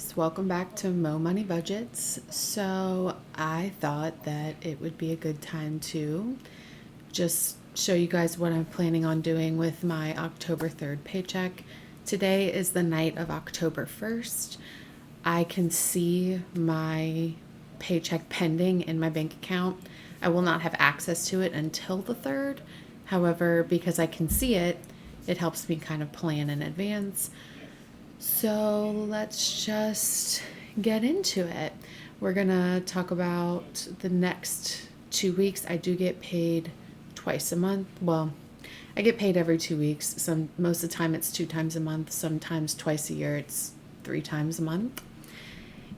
guys, welcome back to Mo Money Budgets. So I thought that it would be a good time to just show you guys what I'm planning on doing with my October 3rd paycheck. Today is the night of October 1st. I can see my paycheck pending in my bank account. I will not have access to it until the 3rd. However, because I can see it, it helps me kind of plan in advance. So let's just get into it. We're gonna talk about the next 2 weeks. I do get paid twice a month. Well, I get paid every 2 weeks. Most of the time it's 2 times a month. Sometimes twice a year it's 3 times a month.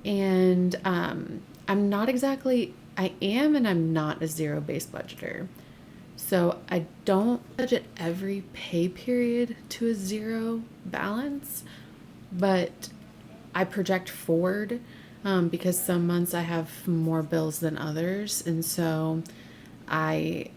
And I'm not exactly, I am and I'm not a zero-based budgeter. So I don't budget every pay period to a zero balance, but I project forward because some months I have more bills than others. And so I'll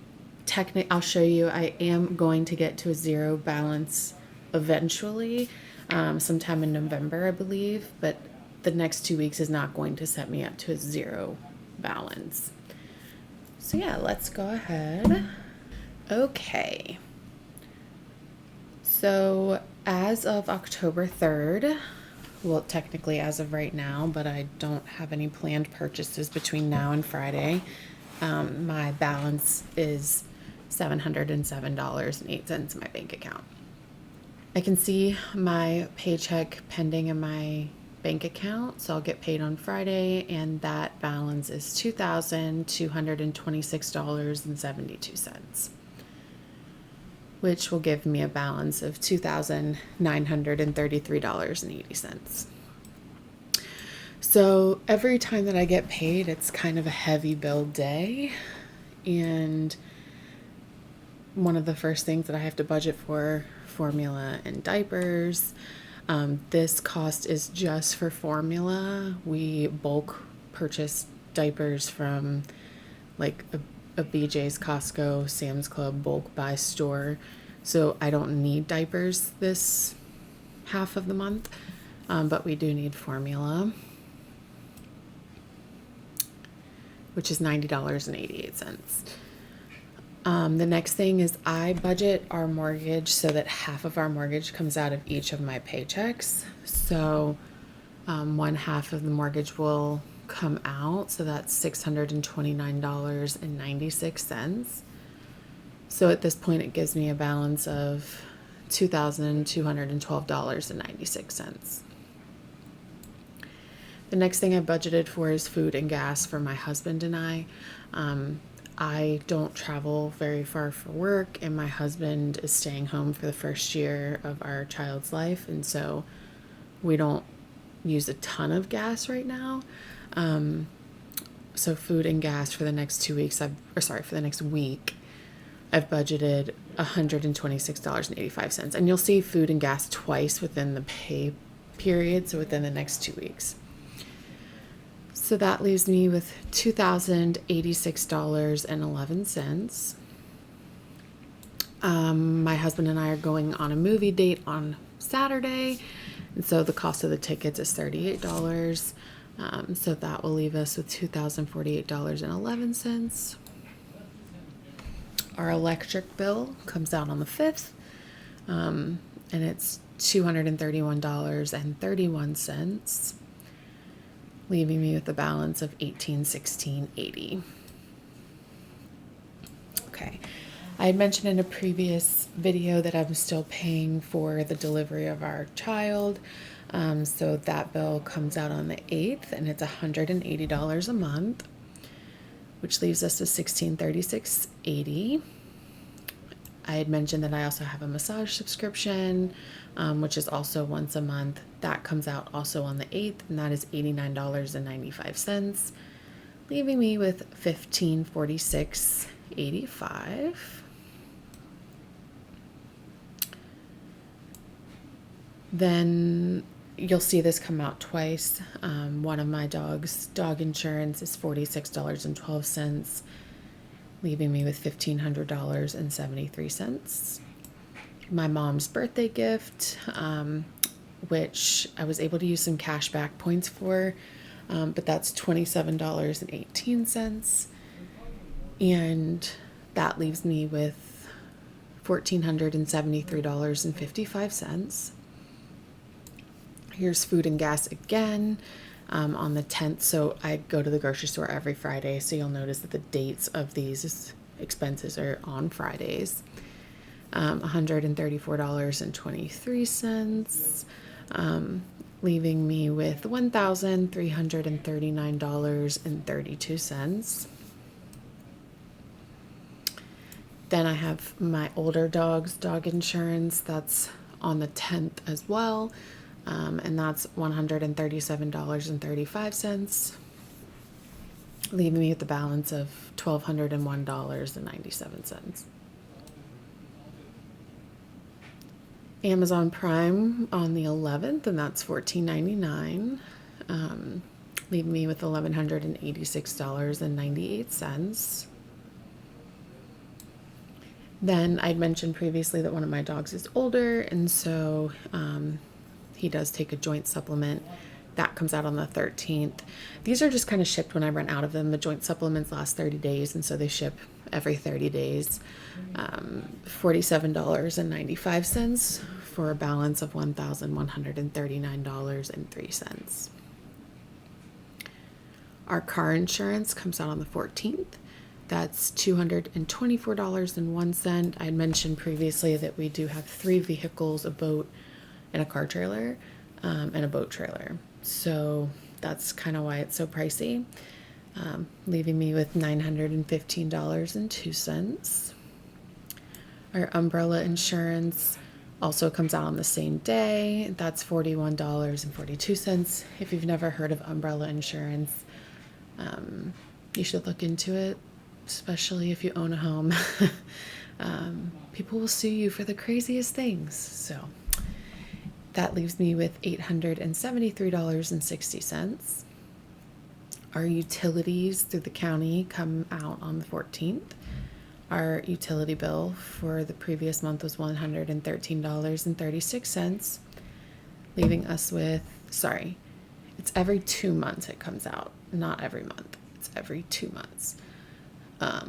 show you, I am going to get to a zero balance eventually, sometime in November, I believe, but the next 2 weeks is not going to set me up to a zero balance. So yeah, let's go ahead. Okay. So as of October 3rd, well, technically as of right now, but I don't have any planned purchases between now and Friday, my balance is $707.08 in my bank account. I can see my paycheck pending in my bank account, so I'll get paid on Friday, and that balance is $2,226.72. which will give me a balance of $2,933.80. So every time that I get paid, it's kind of a heavy bill day. And one of the first things that I have to budget for, formula and diapers. This cost is just for formula. We bulk purchase diapers from like a BJ's, Costco, Sam's Club bulk buy store. So I don't need diapers this half of the month, but we do need formula, which is $90.88. The next thing is I budget our mortgage so that half of our mortgage comes out of each of my paychecks. So one half of the mortgage will come out, so that's $629.96. So at this point it gives me a balance of $2,212.96. The next thing I budgeted for is food and gas for my husband and I. I don't travel very far for work, and my husband is staying home for the first year of our child's life, and so we don't use a ton of gas right now. So food and gas for the next 2 weeks, for the next week, I've budgeted $126.85. And you'll see food and gas twice within the pay period, so within the next 2 weeks. So that leaves me with $2,086.11. My husband and I are going on a movie date on Saturday, and so the cost of the tickets is $38. So that will leave us with $2,048.11. Our electric bill comes out on the 5th, and it's $231.31, leaving me with a balance of $1,816.80. Okay. I had mentioned in a previous video that I'm still paying for the delivery of our child. So that bill comes out on the 8th, and it's $180 a month, which leaves us with $1,636.80. I had mentioned that I also have a massage subscription, which is also once a month. That comes out also on the 8th, and that is $89.95, leaving me with $1,546.85. Then you'll see this come out twice. One of my dog's dog insurance is $46.12, leaving me with $1,500.73. My mom's birthday gift which I was able to use some cash back points for, but that's $27.18. And that leaves me with $1,473.55. Here's food and gas again on the 10th. So I go to the grocery store every Friday. So you'll notice that the dates of these expenses are on Fridays. $134.23, leaving me with $1,339.32. Then I have my older dog's dog insurance. That's on the 10th as well. And that's $137.35, leaving me with the balance of $1,201.97. Amazon Prime on the 11th, and that's $14.99, leaving me with $1,186.98. Then I'd mentioned previously that one of my dogs is older, and so he does take a joint supplement. That comes out on the 13th. These are just kind of shipped when I run out of them. The joint supplements last 30 days, and so they ship every 30 days. $47.95 for a balance of $1,139.03. Our car insurance comes out on the 14th. That's $224.01. I had mentioned previously that we do have 3 vehicles, a boat and a car trailer, and a boat trailer. So that's kind of why it's so pricey, leaving me with $915.02. Our umbrella insurance also comes out on the same day. That's $41.42. If you've never heard of umbrella insurance, you should look into it, especially if you own a home. People will sue you for the craziest things. So that leaves me with $873.60. Our utilities through the county come out on the 14th. Our utility bill for the previous month was $113.36, leaving us with, it's every 2 months it comes out, not every month. It's every 2 months,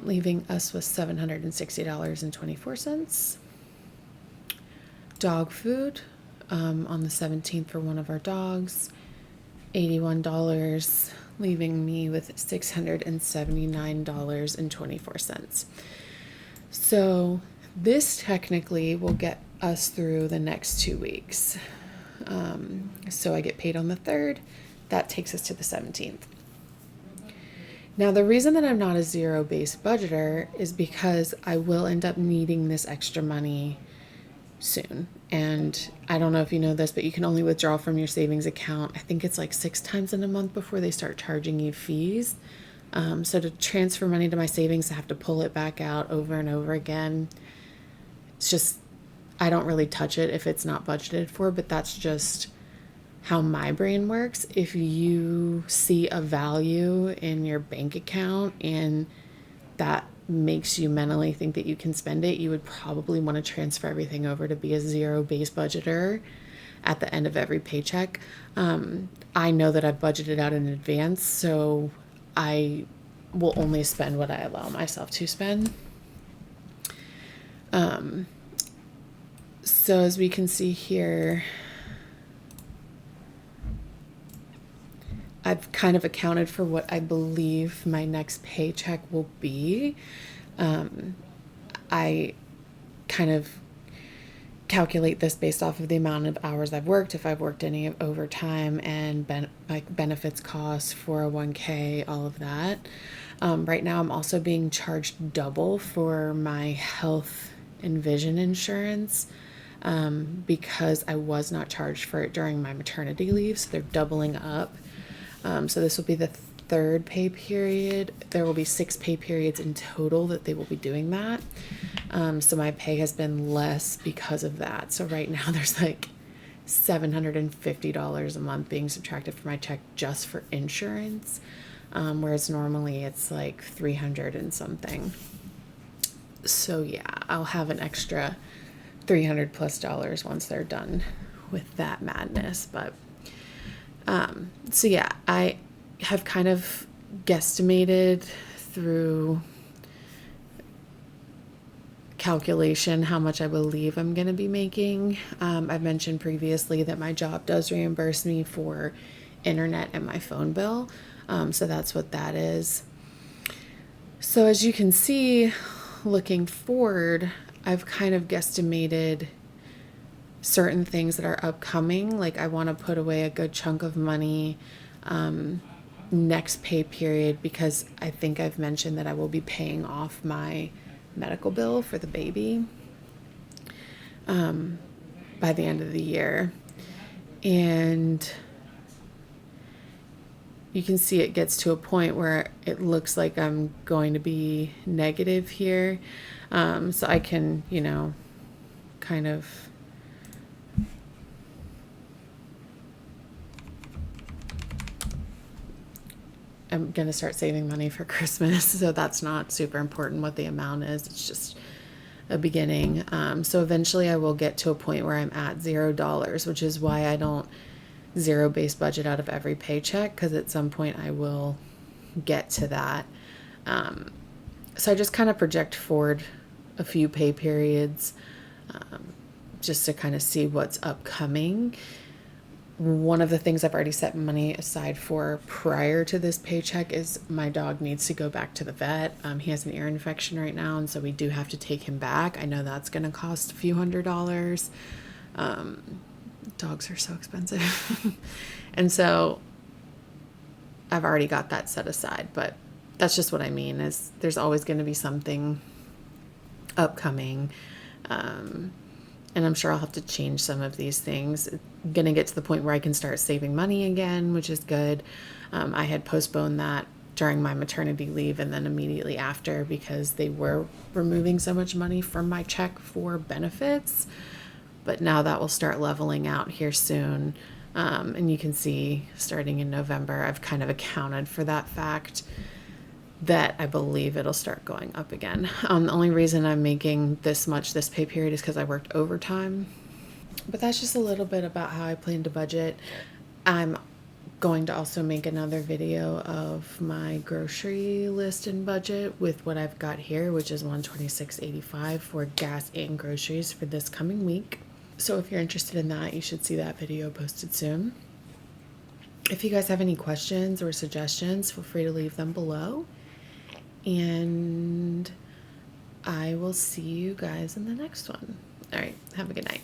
leaving us with $760.24. Dog food on the 17th for one of our dogs, $81, leaving me with $679.24. So this technically will get us through the next 2 weeks. So I get paid on the 3rd. That takes us to the 17th. Now, the reason that I'm not a zero-based budgeter is because I will end up needing this extra money soon. And I don't know if you know this, but you can only withdraw from your savings account, I think it's like 6 times in a month before they start charging you fees. So to transfer money to my savings, I have to pull it back out over and over again. It's just, I don't really touch it if it's not budgeted for, but that's just how my brain works. If you see a value in your bank account and that makes you mentally think that you can spend it, you would probably want to transfer everything over to be a zero-based budgeter at the end of every paycheck. I know that I've budgeted out in advance, so I will only spend what I allow myself to spend. So as we can see here, I've kind of accounted for what I believe my next paycheck will be. I kind of calculate this based off of the amount of hours I've worked, if I've worked any overtime, and benefits costs, 401k, all of that. Right now I'm also being charged double for my health and vision insurance because I was not charged for it during my maternity leave, so they're doubling up. So this will be the 3rd pay period. There will be 6 pay periods in total that they will be doing that. So my pay has been less because of that. So right now there's like $750 a month being subtracted from my check just for insurance, whereas normally it's like $300 and something. So yeah, I'll have an extra $300+ once they're done with that madness. But so yeah, I have kind of guesstimated through calculation how much I believe I'm going to be making. I've mentioned previously that my job does reimburse me for internet and my phone bill. So that's what that is. So as you can see, looking forward, I've kind of guesstimated certain things that are upcoming. Like I want to put away a good chunk of money next pay period, because I think I've mentioned that I will be paying off my medical bill for the baby by the end of the year. And you can see it gets to a point where it looks like I'm going to be negative here. So I can, kind of I'm going to start saving money for Christmas. So that's not super important what the amount is. It's just a beginning. So eventually I will get to a point where I'm at $0, which is why I don't zero-base budget out of every paycheck, because at some point I will get to that. So I just kind of project forward a few pay periods just to kind of see what's upcoming. One of the things I've already set money aside for prior to this paycheck is my dog needs to go back to the vet. He has an ear infection right now, and so we do have to take him back. I know that's going to cost a few $100s. Dogs are so expensive. And so I've already got that set aside, but that's just what I mean is there's always going to be something upcoming. And I'm sure I'll have to change some of these things. I'm going to get to the point where I can start saving money again, which is good. I had postponed that during my maternity leave and then immediately after, because they were removing so much money from my check for benefits. But now that will start leveling out here soon. And you can see starting in November, I've kind of accounted for that fact that I believe it'll start going up again. The only reason I'm making this much this pay period is because I worked overtime. But that's just a little bit about how I plan to budget. I'm going to also make another video of my grocery list and budget with what I've got here, which is $126.85 for gas and groceries for this coming week. So if you're interested in that, you should see that video posted soon. If you guys have any questions or suggestions, feel free to leave them below. And I will see you guys in the next one. All right, have a good night.